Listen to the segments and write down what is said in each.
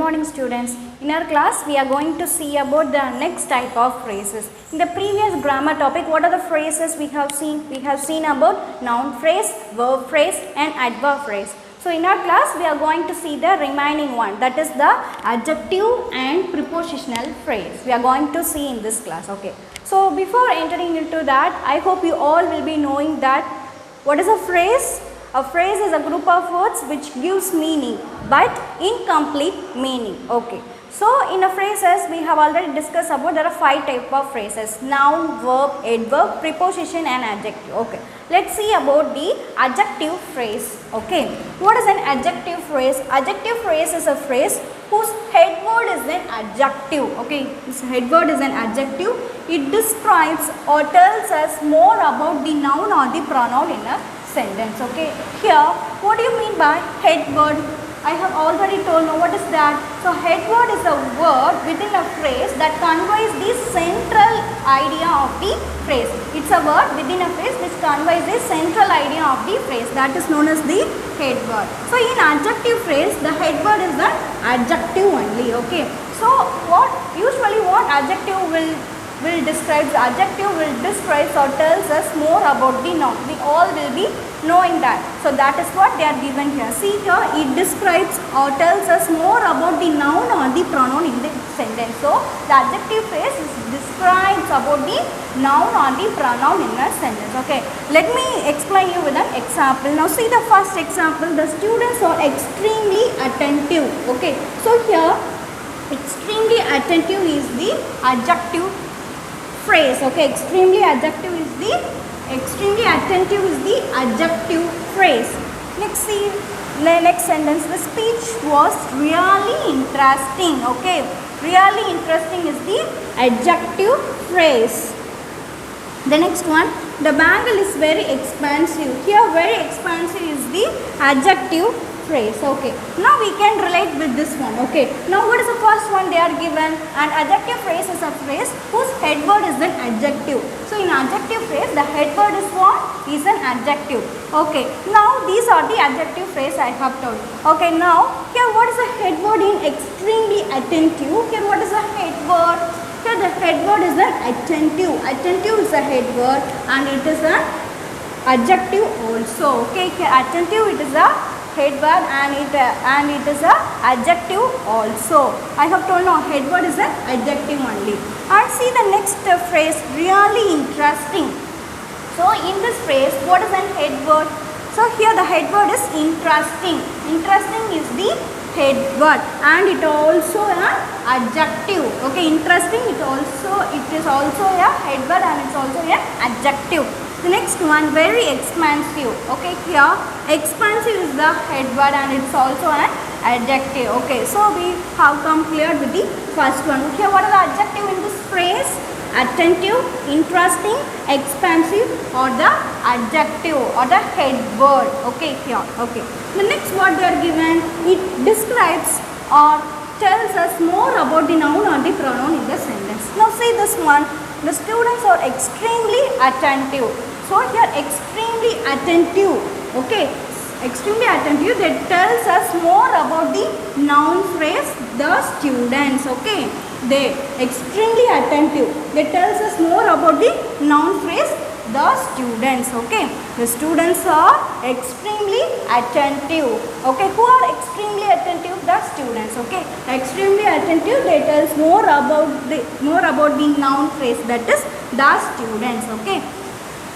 morning students. In our class we are going to see about the next type of phrases. In the previous grammar topic, what are the phrases we have seen? We have seen about noun phrase, verb phrase and adverb phrase. So in our class we are going to see the remaining one, that is the adjective and prepositional phrase. We are going to see in this class. Okay. So before entering into that, I hope you all will be knowing that what is a phrase? A phrase is a group of words which gives meaning but incomplete meaning. Okay. So in a phrases we have already discussed about there are 5 types of phrases: noun, verb, adverb, preposition and adjective. Okay. Let's see about the adjective phrase. Okay. What is an adjective phrase? Adjective phrase is a phrase whose head word is an adjective. Okay. This head word is an adjective. It describes or tells us more about the noun or the pronoun in a sentence. Okay. Here, what do you mean by head word? I have already told you what is that. So head word is a word within a phrase that conveys the central idea of the phrase. It's a word within a phrase which conveys the central idea of the phrase, that is known as the head word. So in adjective phrase, the head word is the adjective only. Okay. So what adjective will describe? The adjective will describe or tells us more about the noun. We all will be knowing that. So that is what they are given here. See here, it describes or tells us more about the noun or the pronoun in the sentence. So the adjective phrase describes about the noun or the pronoun in a sentence. Okay. Let me explain you with an example. Now see the first example. The students are extremely attentive. Okay. So here extremely attentive is the adjective phrase. Okay, extremely attentive is the adjective phrase. Next see the next sentence. The speech was really interesting. Okay, really interesting is the adjective phrase. The next one, the bangle is very expansive. Here very expansive is the adjective phrase. Okay, now we can relate with this one. Okay, now what is the first one they are given? An adjective phrase is a phrase whose head word is an adjective. So in adjective phrase, the head word is what? Is an adjective. Okay, now these are the adjective phrase I have told. Okay, now here what is the head word in extremely attentive? Here what is the head word? Here the head word is an attentive. Attentive is a head word and it is an adjective also. Okay, here attentive it is a head word and it is a adjective also. I have told now head word is an adjective only. And see the next phrase, really interesting. So in this phrase, what is an head word? So here the head word is interesting. Interesting is the head word and it also an adjective. Okay, interesting it is also a head word and it's also an adjective. The next one, very expansive. Okay, here expansive is the head word and it's also an adjective. Okay, so we have come clear with the first one. Here what are the adjective in this phrase? Attentive, interesting, expansive or the adjective or the head word. Okay, here. Okay. The next word they are given, it describes or tells us more about the noun or the pronoun in the sentence. Now see this one, the students are extremely attentive. So here extremely attentive. Okay, extremely attentive, that tells us more about the noun phrase, the students. Okay, they extremely attentive, that tells us more about the noun phrase, the students. Okay, the students are extremely attentive. Okay, who are extremely attentive? The students. Okay, extremely attentive, they tells more about the noun phrase, that is the students. Okay,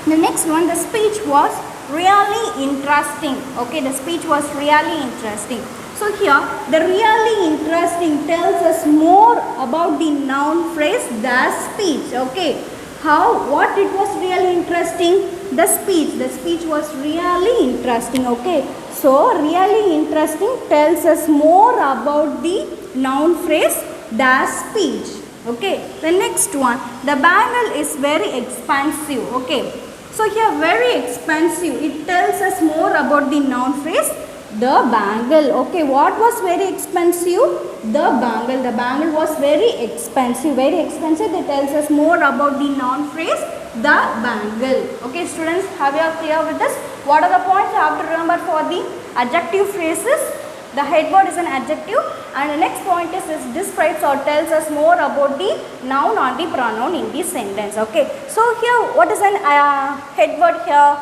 the next one, the speech was really interesting. Okay, the speech was really interesting. So here the really interesting tells us more about the noun phrase, the speech. Okay, what it was really interesting? The speech was really interesting. Okay, so really interesting tells us more about the noun phrase, the speech. Okay, the next one, the bangle is very expansive. Okay, so here very expansive, it tells us more about the noun phrase, the bangle. Okay, what was very expensive? The bangle. The bangle was very expensive. Very expensive, it tells us more about the noun phrase, the bangle. Okay, students, have you clear with this? What are the points you have to remember for the adjective phrases? The head word is an adjective, and the next point is describes or tells us more about the noun or the pronoun in the sentence. Okay. So here what is an head word here?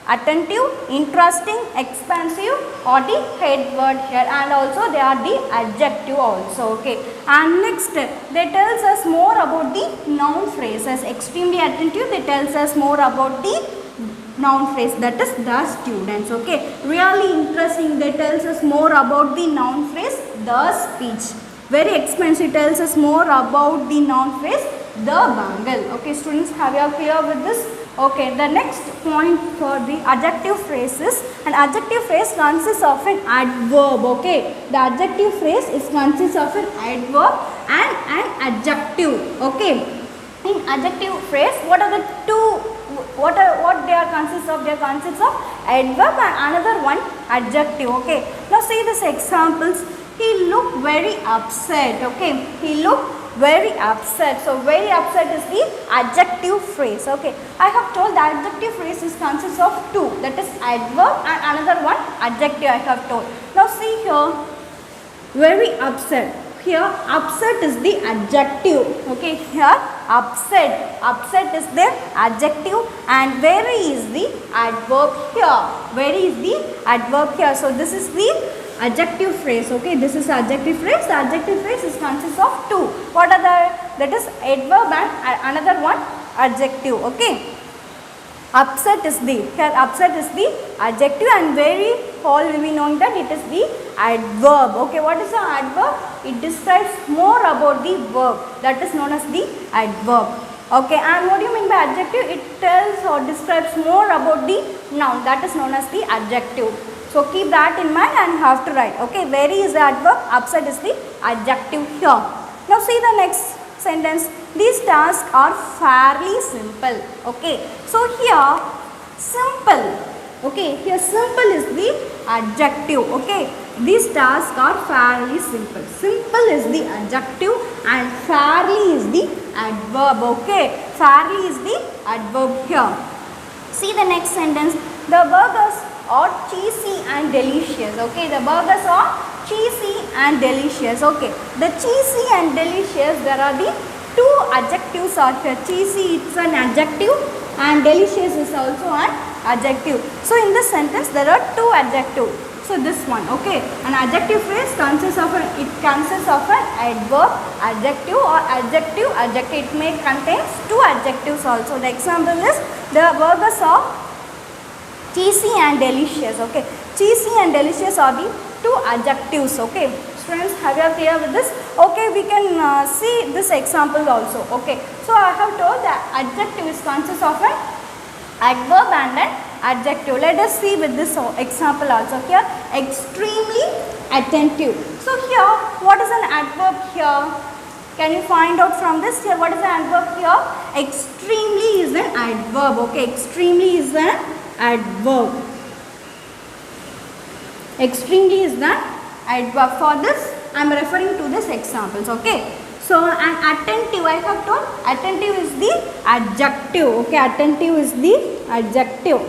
Attentive, interesting, expansive or the head word here, and also they are the adjective also. Okay. And next they tells us more about the noun phrases. Extremely attentive, they tells us more about the noun phrase, that is the students. Okay. Really interesting, they tells us more about the noun phrase, the speech. Very expensive, tells us more about the noun phrase, the bangle. Okay students, have you clear with this? Okay, the next point for the adjective phrase is, an adjective phrase consists of an adverb. Okay, the adjective phrase is consists of an adverb and an adjective. Okay, in adjective phrase, what are the two? What they are consists of? They consists of adverb and another one adjective. Okay, now see these examples. He looked very upset. Okay, he looked very upset. So very upset is the adjective phrase. Okay, I have told the adjective phrase is consists of two, that is adverb and another one adjective I have told. Now see here, very upset. Here upset is the adjective. Okay, here upset is the adjective and very is the adverb here. Very is the adverb here. So this is the adjective phrase. Okay, this is adjective phrase. The adjective phrase is consists of two. What are the? That is adverb and another one adjective. Okay, upset is the, here upset is the adjective and very, all will be knowing that it is the adverb. Okay, what is the adverb? It describes more about the verb, that is known as the adverb. Okay, and what do you mean by adjective? It tells or describes more about the noun, that is known as the adjective. So keep that in mind and have to write. Okay, very is the adverb, upset is the adjective here. Now see the next sentence. These tasks are fairly simple. Okay, so here simple. Okay, here simple is the adjective. Okay, these tasks are fairly simple. Simple is the adjective and fairly is the adverb. Okay, fairly is the adverb here. See the next sentence. The burgers are cheesy and delicious. Okay, the burgers are cheesy and delicious. Okay, the cheesy and delicious, there are the two adjectives are here. Cheesy it's an adjective and delicious is also an adjective. So in this sentence there are two adjectives. So this one, okay, an adjective phrase consists of an adverb, adjective or adjective, adjective. It may contains two adjectives also. The example is the burgers are cheesy and delicious. Okay, cheesy and delicious are the two adjectives. Okay, students, have you clear with this? Okay, we can see this example also. Okay, so I have told that adjective is consists of an adverb and an adjective. Let us see with this example also. Here, extremely attentive. So here, what is an adverb here? Can you find out from this? Here, what is an adverb here? Extremely is an adverb. Okay, extremely is an adverb. Extremely is the adverb. For this, I am referring to this examples. Okay. So, an attentive, I have told attentive is the adjective. Okay, attentive is the adjective.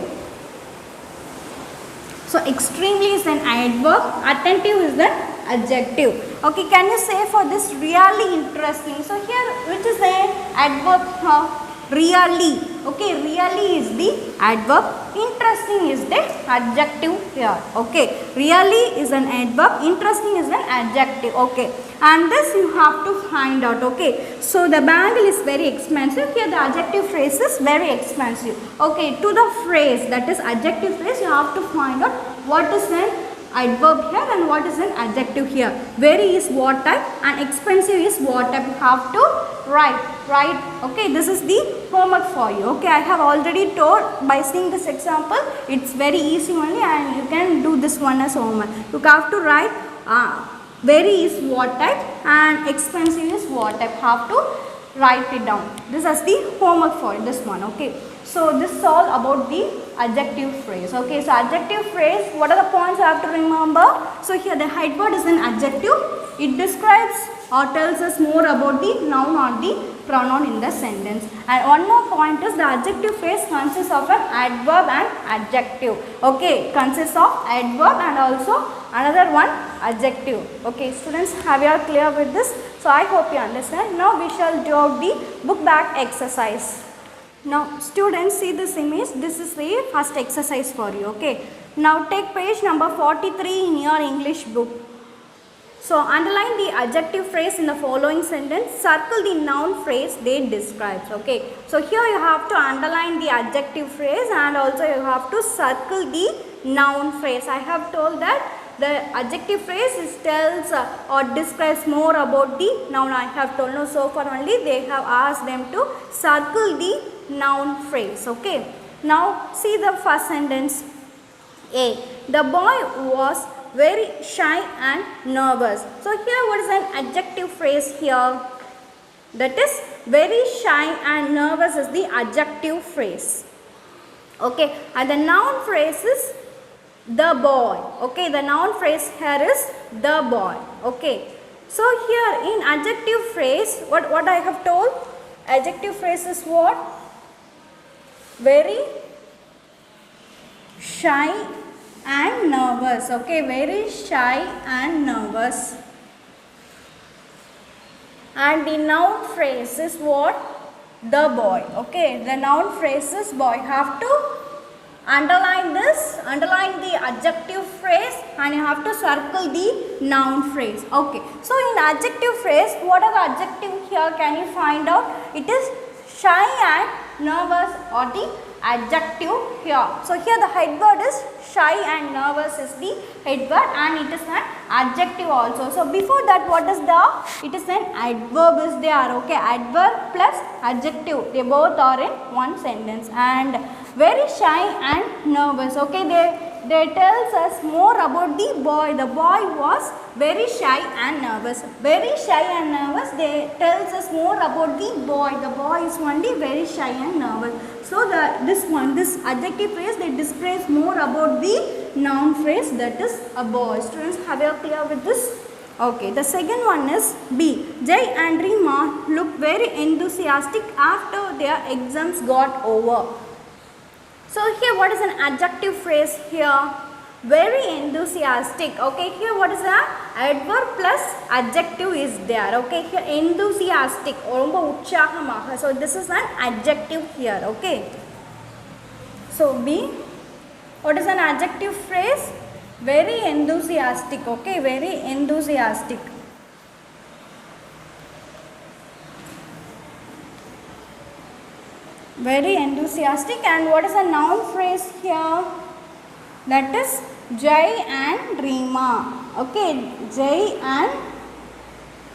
So, extremely is an adverb, attentive is the adjective. Okay, can you say for this really interesting? So, here which is the adverb? Really. Okay, really is the adverb, interesting is the adjective here. Okay, really is an adverb, interesting is an adjective. Okay, and this you have to find out. Okay, so the bangle is very expensive. Here the adjective phrase is very expensive. Okay, to the phrase, that is adjective phrase, you have to find out what is an adverb here and what is an adjective here. Very is what type and expensive is what type. You have to write. Okay, this is the homework for you. Okay, I have already told by seeing this example, it's very easy only and you can do this one as homework. You have to write very is what type and expensive is what type. Have to write it down. This is the homework for this one. Okay, so this is all about the adjective phrase. Okay, so adjective phrase, what are the points you have to remember? So here the head word is an adjective. It describes or tells us more about the noun or the pronoun in the sentence. And one more point is the adjective phrase consists of an adverb and adjective. Okay, consists of adverb and also another one adjective. Okay, students, have you all clear with this? So I hope you understand. Now we shall do out the book back exercise. Now students, see this image. This is the first exercise for you. Okay. Now take page number 43 in your English book. So underline the adjective phrase in the following sentence. Circle the noun phrase they describes. Okay. So here you have to underline the adjective phrase and also you have to circle the noun phrase. I have told that the adjective phrase tells or describes more about the noun. I have told no, so far only they have asked them to circle the noun phrase. Okay. Now see the first sentence. A. The boy was very shy and nervous. So here what is an adjective phrase here? That is very shy and nervous is the adjective phrase. Okay. And the noun phrase is the boy. Okay. The noun phrase here is the boy. Okay. So here in adjective phrase, what I have told? Adjective phrase is what? Very shy and nervous. Okay, very shy and nervous. And the noun phrase is what? The boy. Okay, the noun phrase is boy. Have to underline this, underline the adjective phrase and you have to circle the noun phrase. Okay, so in adjective phrase, what are the adjective here? Can you find out? It is shy and nervous or the adjective here. So here the head word is shy and nervous is the head word and it is an adjective also. So before that what is the? It is an adverb is there. Okay, adverb plus adjective, they both are in one sentence. And very shy and nervous. Okay, they tells us more about the boy. The boy was very shy and nervous. Very shy and nervous, they tells us more about the boy. The boy is only very shy and nervous. So this adjective phrase, they describes more about the noun phrase, that is a boy. Students, have you clear with this? Okay, the second one is B. Jay and Rima looked very enthusiastic after their exams got over. So here what is an adjective phrase here? Very enthusiastic. Okay, here what is the adverb plus adjective is there. Okay, here enthusiastic, so this is an adjective here. Okay, so B, what is an adjective phrase? Very enthusiastic. Okay, very enthusiastic. Very enthusiastic. And what is a noun phrase here? That is Jai and Rima. Okay, Jai and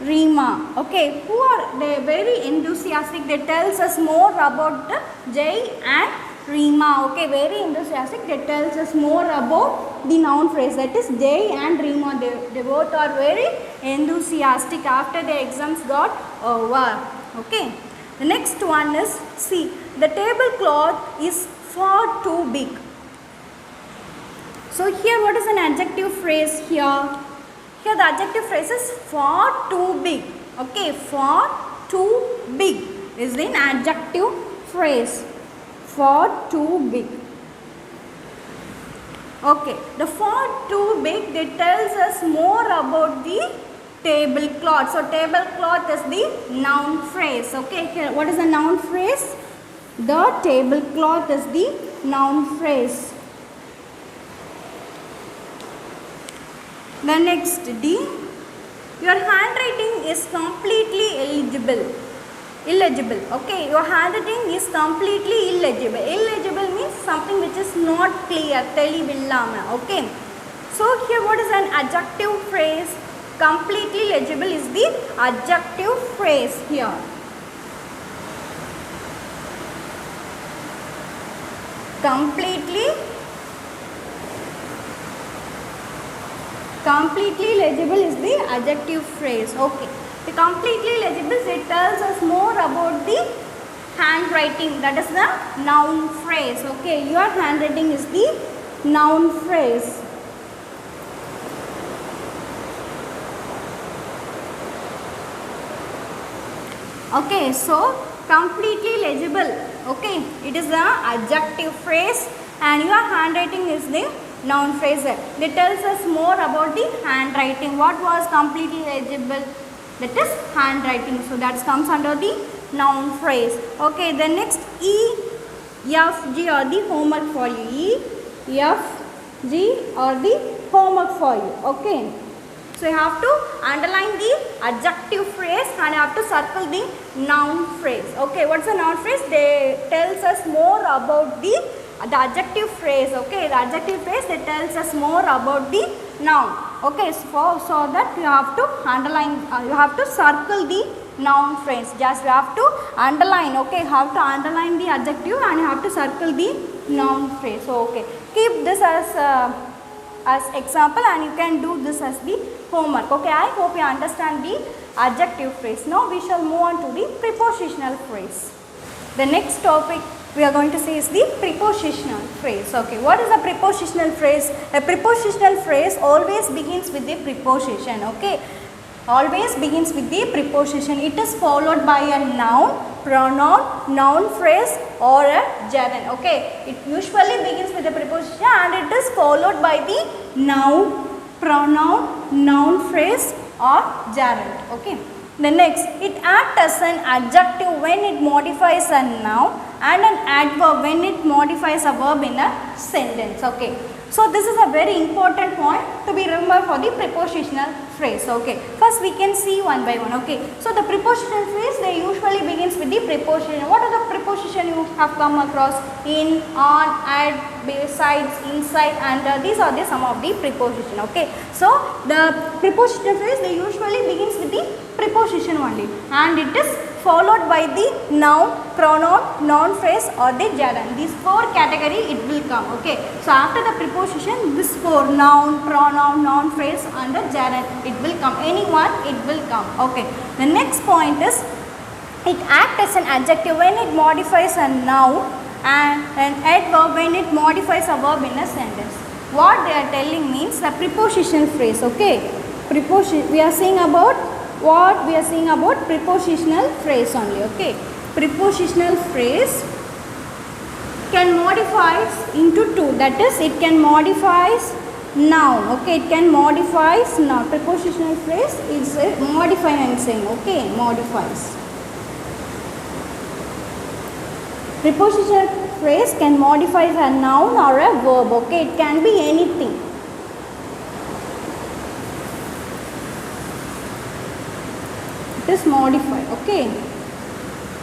Rima. Okay, who are they? Very enthusiastic. They tells us more about the Jai and Rima. Okay, very enthusiastic. They tells us more about the noun phrase. That is Jai and Rima. They both are very enthusiastic after the exams got over. Okay. The next one is C. The tablecloth is far too big. So here what is an adjective phrase here? Here the adjective phrase is far too big. Okay, far too big is an adjective phrase. Far too big. Okay, the far too big, they tells us more about the tablecloth. So tablecloth is the noun phrase. Okay, here what is the noun phrase? The tablecloth is the noun phrase. The next D. Your handwriting is completely illegible. Okay, your handwriting is completely illegible. Illegible means something which is not clear. Okay. So here what is an adjective phrase? Completely legible is the adjective phrase here. Completely legible is the adjective phrase. Okay. The completely legible, it tells us more about the handwriting. That is the noun phrase. Okay. Your handwriting is the noun phrase. Okay, so completely legible. Okay, it is the adjective phrase and your handwriting is the noun phrase. It tells us more about the handwriting. What was completely legible? That is handwriting. So that comes under the noun phrase. Okay, the next E, F, G are the homework for you. E, F, G are the homework for you. Okay. So you have to underline the adjective phrase and you have to circle the noun phrase. Okay, what's the noun phrase? They tells us more about the adjective phrase. Okay, the adjective phrase that tells us more about the noun. Okay, so that you have to underline, you have to circle the noun phrase. Just you have to underline. Okay, you have to underline the adjective and you have to circle the noun phrase. So okay, keep this as example and you can do this as the homework. Okay, I hope you understand the adjective phrase. Now we shall move on to the prepositional phrase. The next topic we are going to see is the prepositional phrase. Okay, what is a prepositional phrase? A prepositional phrase always begins with the preposition. Okay, always begins with the preposition. It is followed by a noun, pronoun, noun phrase or a gerund. Okay, it usually begins with the preposition and it is followed by the noun, pronoun, noun phrase or gerund. Okay, the next, it acts as an adjective when it modifies a noun and an adverb when it modifies a verb in a sentence. Okay, so this is a very important point to be remembered for the prepositional phrase. Okay, first we can see one by one. Okay, so the prepositional phrase, they usually begins with the preposition. What are the preposition you have come across? In, on, at, besides, inside, and these are the some of the preposition. Okay, so the prepositional phrase, they usually begins with the preposition only and it is followed by the noun, pronoun, noun phrase or the gerund. These four category it will come. Okay, so after the preposition, this four, noun, pronoun, noun phrase and the gerund, it will come. Anyone it will come. Okay, the next point is it acts as an adjective when it modifies a noun and an adverb when it modifies a verb in a sentence. What they are telling means the prepositional phrase. Okay, we are saying about what we are seeing about prepositional phrase only. Okay, prepositional phrase can modify into two, that is it can modifies noun. Okay, it can modifies noun. Prepositional phrase is a modify I'm saying. Okay, modifies. Prepositional phrase can modify a noun or a verb. Okay, it can be anything. It is modified. Okay,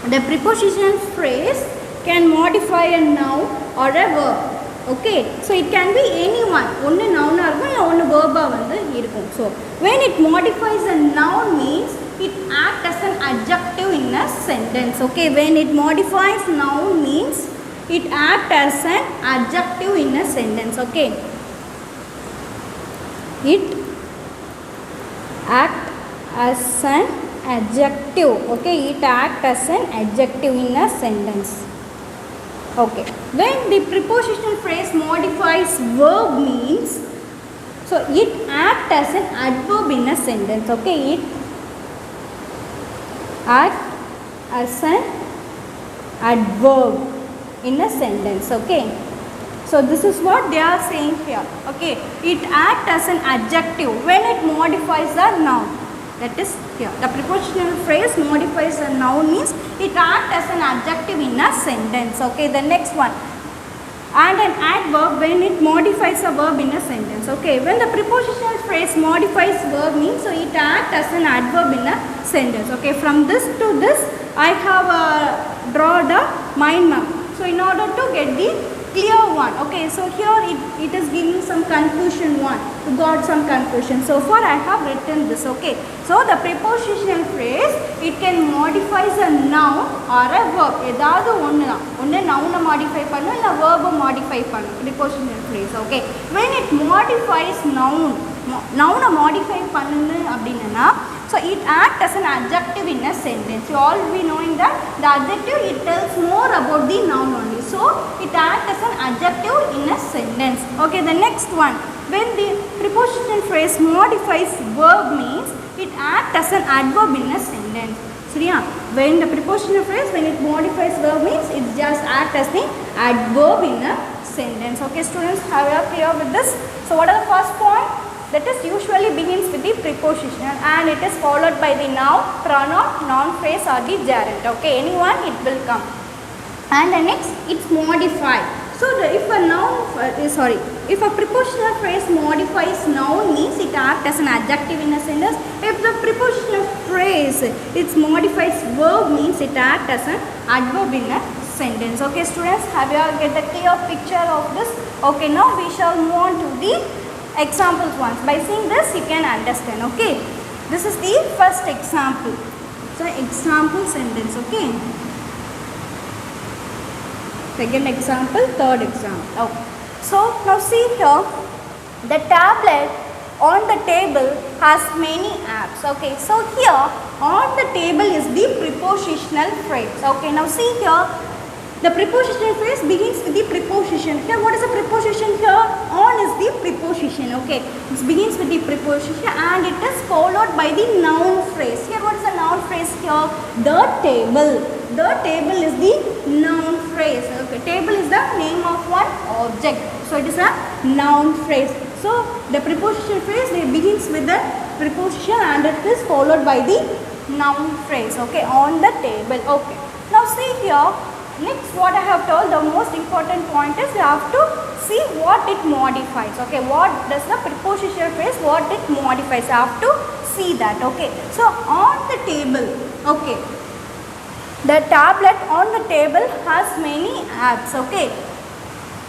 the prepositional phrase can modify a noun or a verb. Okay, so it can be anyone. One noun or one verb irukkum. So when it modifies a noun means it acts as an adjective in a sentence. Okay, when it modifies noun means it acts as an adjective in a sentence. Okay, it acts as an adjective. Okay, it acts as an adjective in a sentence. Okay, when the prepositional phrase modifies verb means, so it acts as an adverb in a sentence. Okay, it acts as an adverb in a sentence. Okay, so this is what they are saying here. Okay, it acts as an adjective when it modifies a noun. That is here. The prepositional phrase modifies a noun means it acts as an adjective in a sentence. Okay, the next one. And an adverb when it modifies a verb in a sentence. Okay, when the prepositional phrase modifies verb means so it acts as an adverb in a sentence. Okay, from this to this I have drawn the mind map. So in order to get the clear one. Okay, so here it is giving some confusion one. You got some confusion. So far I have written this. Okay, so the prepositional phrase, it can modify a noun or a verb. ஏதாவது ஒன்று noun modify பண்ணும் இல்ல verb modify பண்ணும் prepositional phrase. Okay, when it modifies noun modify பண்ணுன்னு அப்படின்னா, so it acts as an adjective in a sentence. You all be knowing that the adjective it tells more about the noun only. So it acts as an adjective in a sentence. Okay, the next one. When the prepositional phrase modifies verb means it acts as an adverb in a sentence. So yeah, when the prepositional phrase, when it modifies verb means it just acts as the adverb in a sentence. Okay students, are you clear with this? So what are the first point? That is usually begins with the prepositional and it is followed by the noun, pronoun, noun phrase or the gerund. Okay, anyone it will come. And the next, it's modified. So if a prepositional phrase modifies noun means it acts as an adjective in a sentence. If the prepositional phrase it modifies verb means it acts as an adverb in a sentence. Okay students, have you get the clear picture of this? Okay, now we shall move on to the examples once. By seeing this you can understand. Okay, this is the first example. So example sentence. Okay, second example, third example. Okay. So now see here, the tablet on the table has many apps. Okay, so here on the table is the prepositional phrase. Okay, now see here, the prepositional phrase begins with the preposition. Here what is the preposition here? On is the preposition. Okay, it begins with the preposition and it is followed by the noun phrase. Here what is the noun phrase here? The table. The table is the noun phrase. Okay, table is the name of one object. So it is a noun phrase. So the prepositional phrase it begins with the preposition and it is followed by the noun phrase. Okay, on the table. Okay, now see here. Next, what I have told, the most important point is you have to see what it modifies. Okay, what does the prepositional phrase, what it modifies, you have to see that. Okay, so on the table, okay, the tablet on the table has many apps. Okay,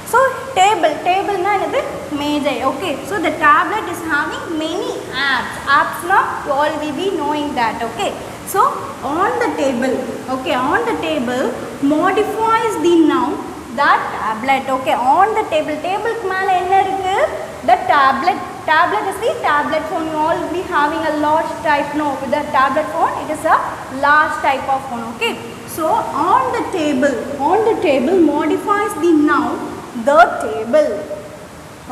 so table na enadhu mejai. Okay, so the tablet is having many apps. Apps na you all will be knowing that. Okay, so on the table, okay, on the table modifies the noun the tablet. Okay, on the table, table ku mela enna irukku? The tablet. Tablet is the tablet phone. You all will be having a large type. No, with the tablet phone it is a large type of phone. Okay, so on the table modifies the noun the table.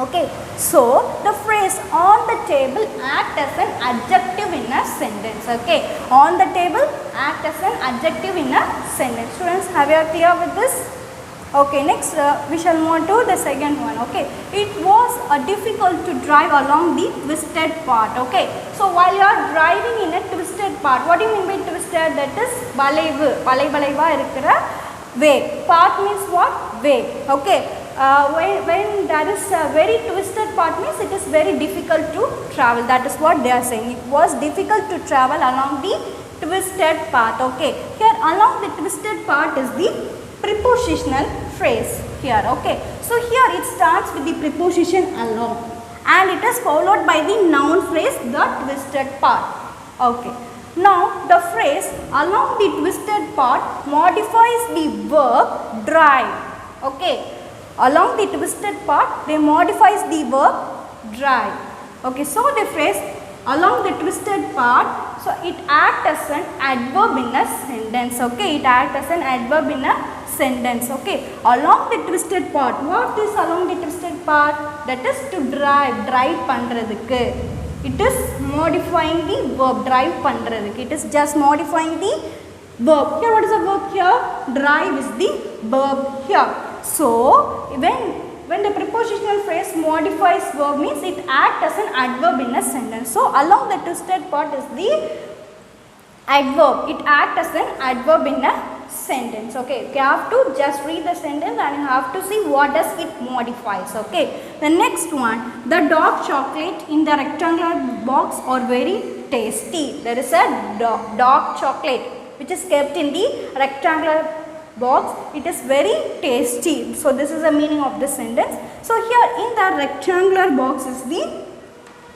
Okay, so the phrase on the table act as an adjective in a sentence. Okay, on the table act as an adjective in a sentence. Students, have you clear with this? Okay, next we shall move on to the second one. Okay, it was difficult to drive along the twisted part. Okay, so while you are driving in a twisted part, what do you mean by twisted? That is valaivu, valaiva irukra way. Part means what? Way. Okay, when there is a very twisted part means it is very difficult to travel. That is what they are saying. It was difficult to travel along the twisted path. Okay, here along the twisted part is the prepositional phrase here. Okay, so here it starts with the preposition along and it is followed by the noun phrase the twisted part. Okay, now the phrase along the twisted part modifies the verb drive. Okay, along the twisted part they modifies the verb drive. Okay, so the phrase along the twisted part, so it acts as an adverb in a sentence. Okay, it acts as an adverb in a sentence. Okay, along the twisted part, what is along the twisted part? That is to drive pandradhukku. It is modifying the verb drive pandradhukku. It is just modifying the verb. Here what is the verb here? Drive is the verb here. So when the prepositional phrase modifies verb means it acts as an adverb in a sentence. So along the twisted part is the adverb. It acts as an adverb in a sentence. Okay, you have to just read the sentence and you have to see what does it modifies. Okay, the next one, the dark chocolate in the rectangular box are very tasty. There is a dark chocolate which is kept in the rectangular box. It is very tasty. So this is the meaning of this sentence. So here in the rectangular box is the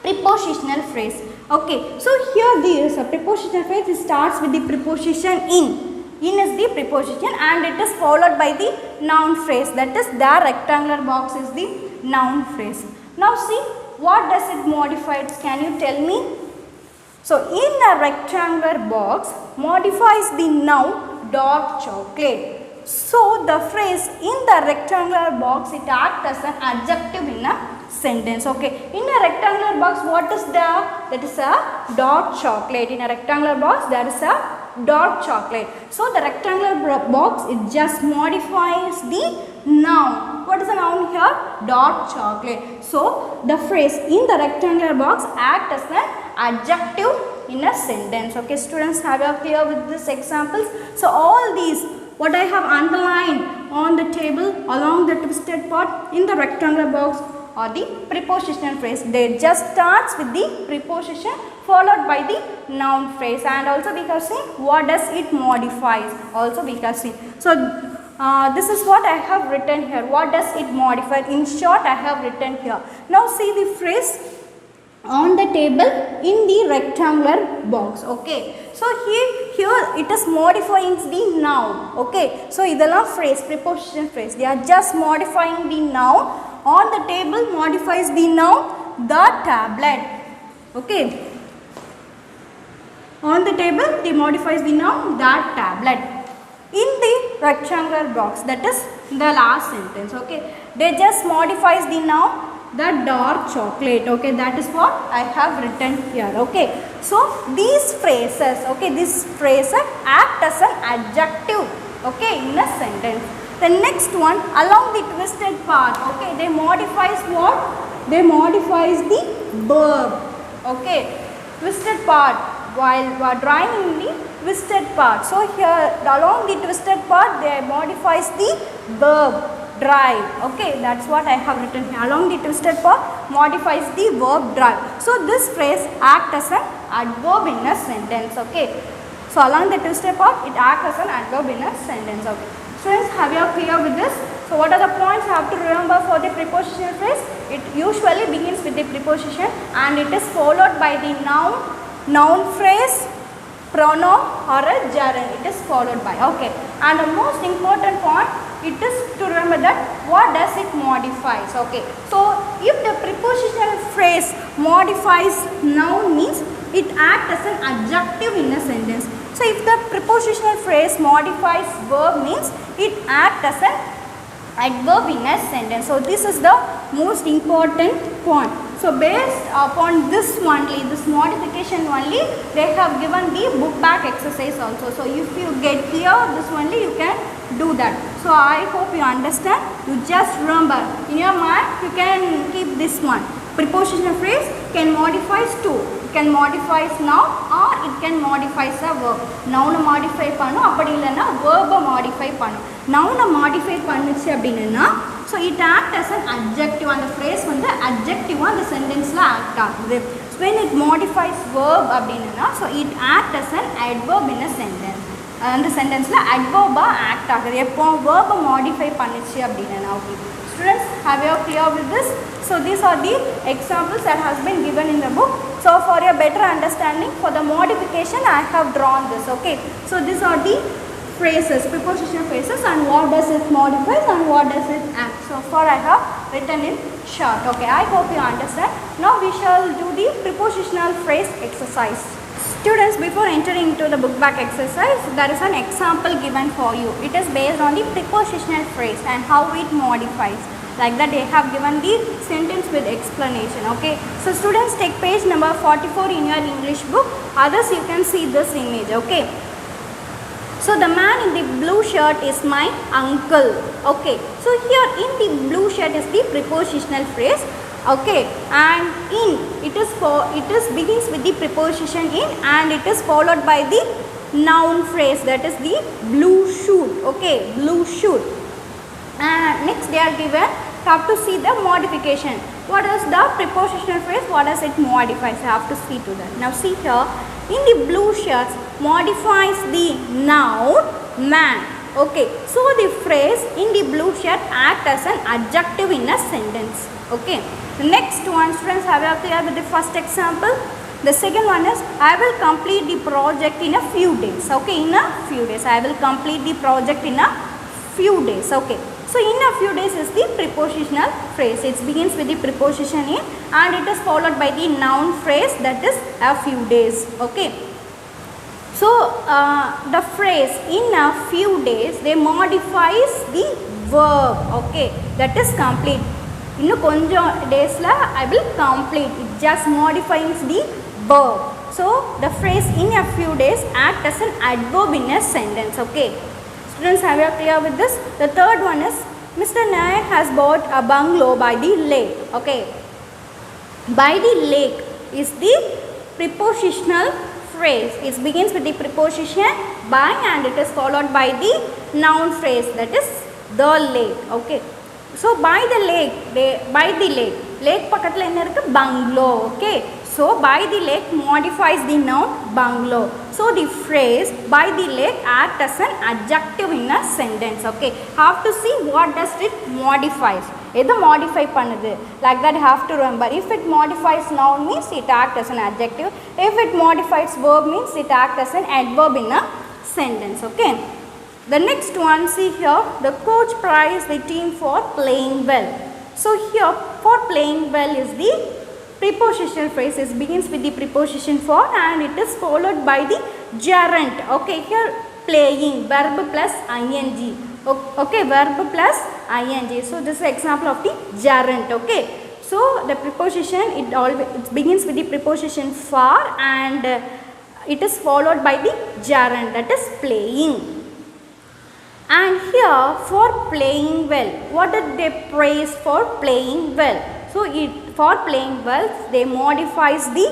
prepositional phrase. Okay, so here there is a prepositional phrase. It starts with the preposition in. In is the preposition and it is followed by the noun phrase. That is the rectangular box is the noun phrase. Now see, what does it modify? Can you tell me? So in a rectangular box modifies the noun dark chocolate. So the phrase in the rectangular box it acts as an adjective in a sentence. Okay, in a rectangular box what is there? That is a dark chocolate. In a rectangular box there is a dark chocolate. So the rectangular box, it just modifies the noun. What is the noun here? Dark chocolate. So the phrase in the rectangular box act as an adjective in a sentence. Okay, students, have you clear with these examples? So all these what I have underlined on the table along the twisted part in the rectangular box or the prepositional phrase. They just starts with the preposition followed by the noun phrase, and also we have seen what does it modifies. Also we have seen. So this is what I have written here. What does it modify? In short, I have written here. Now see the phrase on the table in the rectangular box. Okay, so here it is modifying the noun. Okay, so idella phrase, preposition phrase, they are just modifying the noun. On the table modifies the noun, the tablet. Okay, on the table they modifies the noun, that tablet. In the rectangular box, that is the last sentence. Okay, they just modifies the noun, the dark chocolate. Okay, that is what I have written here. Okay, so these phrases, okay, these phrases act as an adjective, okay, in a sentence. The next one, along the twisted part, okay, they modifies what? They modifies the verb. Okay, twisted part, while drawing in the twisted part. So here along the twisted part they modifies the verb drive. Okay, that's what I have written here. Along the twisted part modifies the verb drive. So this phrase act as an adverb in a sentence. Okay, so along the twisted part it acts as an adverb in a sentence. Okay, students, have you clear with this? So what are the points you have to remember for the prepositional phrase? It usually begins with the preposition and it is followed by the noun phrase, pronoun or a gerund. It is followed by. Okay, and the most important point, it is to remember that what does it modifies. Okay, so if the prepositional phrase modifies noun means it acts as an adjective in a sentence. So if the prepositional phrase modifies verb means it acts as an adverb in a sentence. So this is the most important point. So based upon this only, this modification only, they have given the book back exercise also. So if you get clear this only, you can do that. So I hope you understand. You just remember in your mind, you can keep this one. Prepositional phrase can modify two. It can modify noun or it can modify a verb. Noun modify pannu, appadi illana verb modify pannu. Noun modify pannuchu abinna, so it acts as an adjective, and the phrase வந்து adjective on the sentence la act ஆகுது. So when it modifies verb abinna, so it acts as an adverb in a sentence. And the sentence la adverb act ஆகுது. எப்போ verb modify பண்ணுச்சு abinna. Okay, students, have you clear with this? So these are the examples that has been given in the book. So for your better understanding, for the modification I have drawn this. Okay, so these are the phrases, prepositional phrases, and what does it modify and what does it act. So far I have written in short. Okay, I hope you understand. Now we shall do the prepositional phrase exercise. Students, before entering into the book back exercise, there is an example given for you. It is based on the prepositional phrase and how it modifies. Like that they have given the sentence with explanation. Okay, so students, take page number 44 in your English book. Others, you can see this image. Okay, so the man in the blue shirt is my uncle. Okay, so here in the blue shirt is the prepositional phrase. Okay, and in it is begins with the preposition in and it is followed by the noun phrase, that is the blue shoe. Okay, blue shoe. And next they are given, have to see the modification. What is the prepositional phrase? What does it modify? So have to see to that. Now see here, in the blue shirts modifies the noun man. Okay, so the phrase in the blue shirt act as an adjective in a sentence. Okay, the next one, students, have you clear with the first example? The second one is, I will complete the project in a few days. Okay, in a few days. I will complete the project in a few days. Okay, so in a few days is the prepositional phrase. It begins with the preposition in and it is followed by the noun phrase, that is a few days. Okay, so the phrase in a few days, they modifies the verb. Okay, that is complete. In a konja days la I will complete. It just modifies the verb. So the phrase in a few days act as an adverb in a sentence. Okay. Students, are you clear with this? The third one is Mr. Nair has bought a bungalow by the lake. Okay. By the lake is the prepositional phrase. It begins with the preposition by and it is followed by the noun phrase, that is the lake. Okay. So by the lake, lake பக்கத்துல என்ன இருக்கு? Bungalow. Okay. So by the lake modifies the noun bungalow. So the phrase by the lake act as an adjective in a sentence. Okay. Have to see what does it modifies. எது modify பண்ணுது? Like that you have to remember. If it modifies noun means it act as an adjective. If it modifies verb means it act as an adverb in a sentence. Okay. The next one, see here, the coach praised the team for playing well. So here for playing well is the prepositional phrase. It begins with the preposition for and it is followed by the gerund. Okay, here playing, verb plus ing. Okay, verb plus ing. So this is example of the gerund. Okay, so the preposition it begins with the preposition for and it is followed by the gerund, that is playing. And here for playing well, what did they praise for playing well? So for playing well they modifies the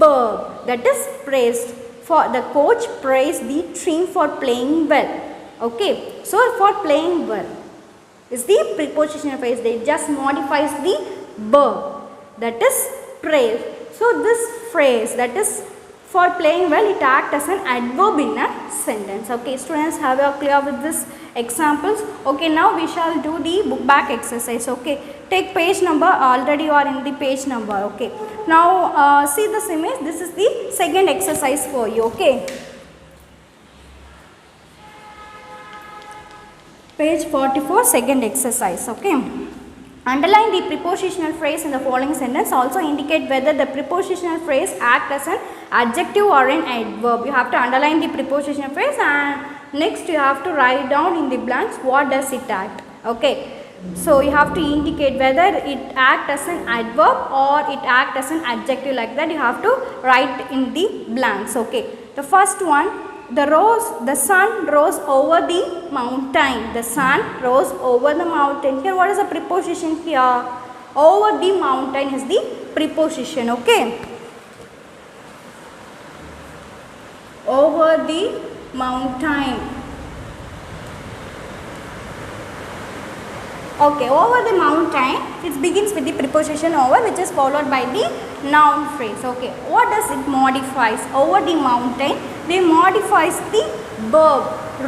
verb, that is praised. For the coach praised the team for playing well. Okay, so for playing well is the prepositional phrase, they just modifies the verb, that is praise. So this phrase, that is for playing well, it acts as an adverb in a sentence. Okay, students, have you clear with this examples? Okay, now we shall do the book back exercise. Okay, take page number, already you are in the page number. Okay, now see this image, this is the second exercise for you. Okay, page 44, second exercise. Okay, underline the prepositional phrase in the following sentence. Also indicate whether the prepositional phrase acts as an adjective or an adverb. You have to underline the prepositional phrase and next you have to write down in the blanks what does it act. Okay, so you have to indicate whether it acts as an adverb or it acts as an adjective. Like that you have to write in the blanks. Okay, the first one, the sun rose over the mountain. The sun rose over the mountain. Here what is the preposition here? Over the mountain is the preposition. Okay, over the mountain. Okay, over the mountain, it begins with the preposition over, which is followed by the noun phrase. Okay, what does it modifies? Over the mountain, they modifies the verb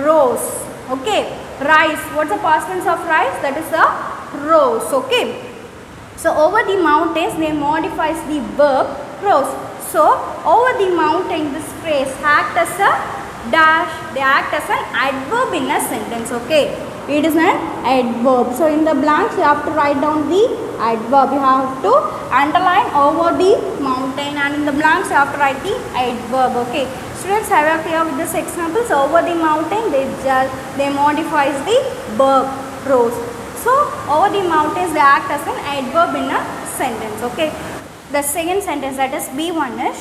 rose. Okay, rise. What's the past tense of rise? That is the rose. Okay, so over the mountains, they modifies the verb rose. So over the mountain, this phrase act as a dash, they act as an adverb in a sentence. Okay, it is an adverb. So in the blanks you have to write down the adverb. You have to underline over the mountain and in the blanks you have to write the adverb. Okay, students, have you clear with this example? So over the mountain they modifies the verb rose. So over the mountains they act as an adverb in a sentence. Okay, the second sentence, that is B1 is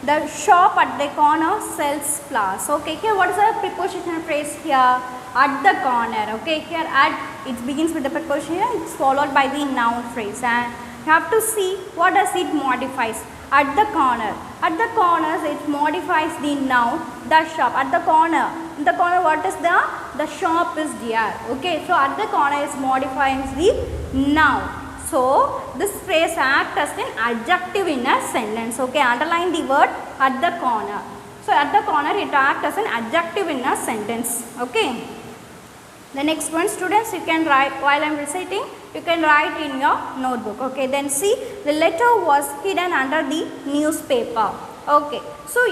the shop at the corner sells flowers. Okay, here what is the prepositional phrase here? At the corner. Okay, here at, it begins with the preposition, it's followed by the noun phrase and you have to see what does it modifies. At the corner. At the corners it modifies the noun the shop. At the corner. In the corner what is the shop is there. Okay, so at the corner is modifying the noun. So this phrase acts as an adjective in a sentence. Okay, underline the word at the corner. So at the corner it acts as an adjective in a sentence. Okay. The next one, students, you can write while I am reciting, you can write in your notebook. Okay, then see, the letter was hidden under the newspaper. Okay, so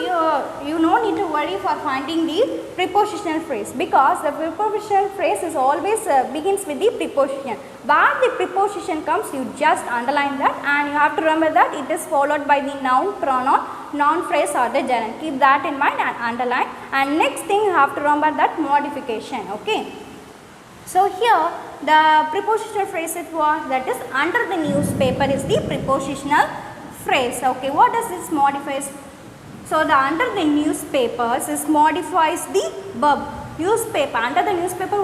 you no need to worry for finding the prepositional phrase because the prepositional phrase is always begins with the preposition. Where the preposition comes, you just underline that and you have to remember that it is followed by the noun, pronoun, noun phrase or the gerund. Keep that in mind and underline. And next thing you have to remember that modification. Okay. So here the prepositional phrase it was, that is under the newspaper is the prepositional phrase. Okay, what does this modifies? So the under the newspapers is modifies the verb. Newspaper, under the newspaper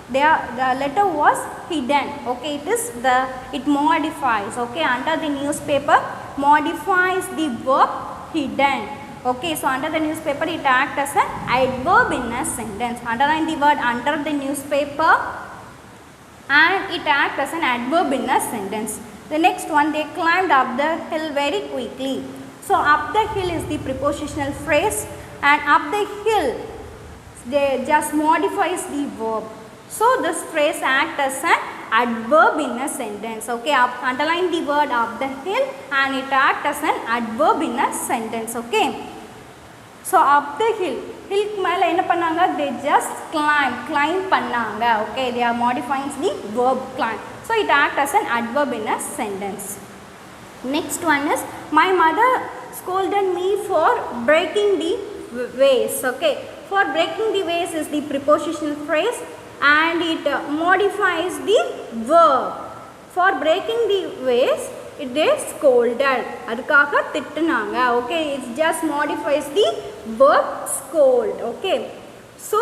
the letter was hidden. Okay, it modifies. Okay, under the newspaper modifies the verb hidden. Okay, so under the newspaper it acts as an adverb in a sentence. Underline the word under the newspaper and it acts as an adverb in a sentence. The next one, they climbed up the hill very quickly. So up the hill is the prepositional phrase and up the hill they just modifies the verb. So this phrase acts as an adverb in a sentence. Okay, underline the word up the hill and it acts as an adverb in a sentence. Okay. So up the hill மேல என்ன பண்ணாங்க, they just climb பண்ணாங்க. Okay, they are modifying the verb climb. So it acts as an adverb in a sentence. Next one is, my mother scolded me for breaking the vase. Okay, for breaking the vase is the prepositional phrase and it modifies the verb. For breaking the vase it is scolded, adukkaga திட்டுனாங்க. Okay, it just modifies the verb scold. Okay, so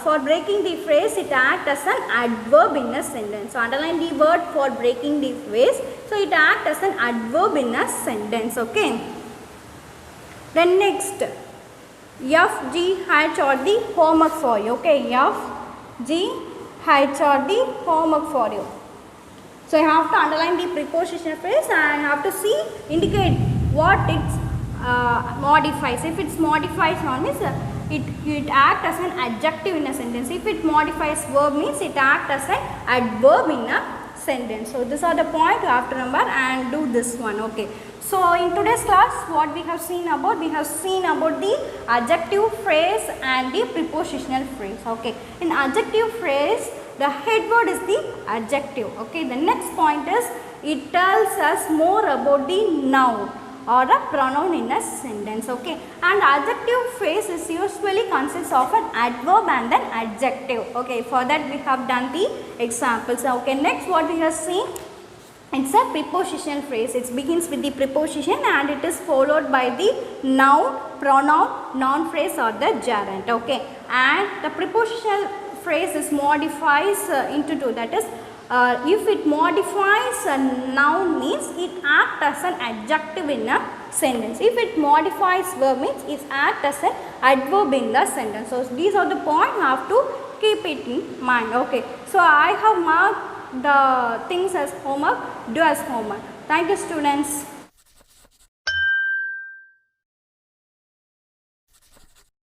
for breaking the phrase it acts as an adverb in a sentence. So underline the word for breaking the vase. So it acts as an adverb in a sentence. Okay, then next, FG had shot the homework for you. Okay, FG had shot the homework for you. So you have to underline the prepositional phrase and have to indicate what it modifies. If it modifies noun means it acts as an adjective in a sentence. If it modifies verb means it acts as an adverb in a sentence. So these are the points you have to remember and do this one. Okay. So in today's class what we have seen about? We have seen about the adjective phrase and the prepositional phrase. Okay. In adjective phrase the head word is the adjective. Okay, the next point is it tells us more about the noun or a pronoun in a sentence. Okay, and adjective phrase is usually consists of an adverb and an adjective. Okay, for that we have done the examples. Okay, next what we have seen, it's a prepositional phrase. It begins with the preposition and it is followed by the noun, pronoun, noun phrase or the gerund. Okay, and the prepositional phrase is modifies into two, that is if it modifies a noun means it acts as an adjective in a sentence. If it modifies verb means it acts as an adverb in the sentence. So these are the points you have to keep it in mind. Okay, so I have marked the things as homework. Do as homework. Thank you students.